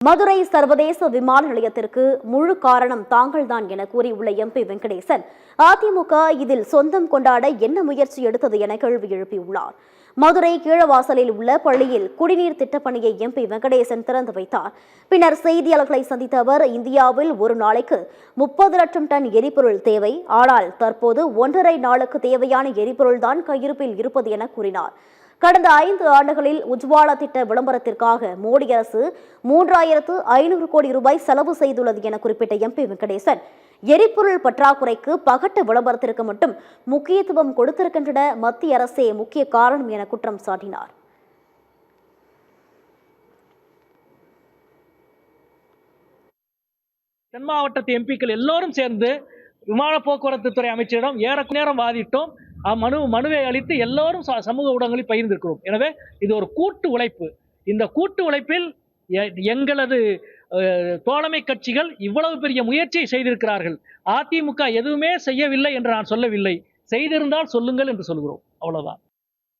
மதுரை சர்வதேச விமான நிலையத்திற்கு முழு காரணம் தாங்கள்தான் என கூறியுள்ள எம்பி வெங்கடேசன், அதிமுக இதில் சொந்தம் கொண்டாட என்ன முயற்சி எடுத்தது என கேள்வி எழுப்பியுள்ளார். மதுரை கீழவாசலில் உள்ள பள்ளியில் குடிநீர் திட்டப்பணியை எம்பி வெங்கடேசன் திறந்து வைத்தார். பின்னர் செய்தியாளர்களை சந்தித்த அவர், இந்தியாவில் ஒரு நாளைக்கு 30 லட்சம் டன் எரிபொருள் தேவை, ஆனால் தற்போது 1.5 நாளுக்கு தேவையான எரிபொருள் தான் கையிருப்பில் இருப்பது என கூறினார். கடந்த 5 ஆண்டுகளில் உஜ்வாலா திட்ட விளம்பரத்திற்காக மோடி அரசு 3500 கோடி ரூபாய் செலவு செய்துள்ளது என குறிப்பிட்ட எம்பி வெங்கடேசன், எரிபொருள் பற்றாக்குறைக்கு பகட்டு விளம்பரத்திற்கு மட்டும் முக்கியத்துவம் கொடுத்திருக்கின்றன மத்திய அரசே முக்கிய காரணம் என குற்றம் சாட்டினார். தென் மாவட்டத்து எம்பிக்கள் எல்லோரும் சேர்ந்து விமான போக்குவரத்து துறை அமைச்சரிடம் நேரம் வாதிட்டோம். மனுவை அளித்து எல்லோரும் சமூக ஊடகங்களில் பகிர்ந்திருக்கிறோம். எனவே இது ஒரு கூட்டு உழைப்பு. இந்த கூட்டு உழைப்பில் எங்களது தோழமை கட்சிகள் இவ்வளவு பெரிய முயற்சியை செய்திருக்கிறார்கள். அதிமுக எதுவுமே செய்யவில்லை என்று நான் சொல்லவில்லை. செய்திருந்தால் சொல்லுங்கள் என்று சொல்கிறோம். அவ்வளவுதான்.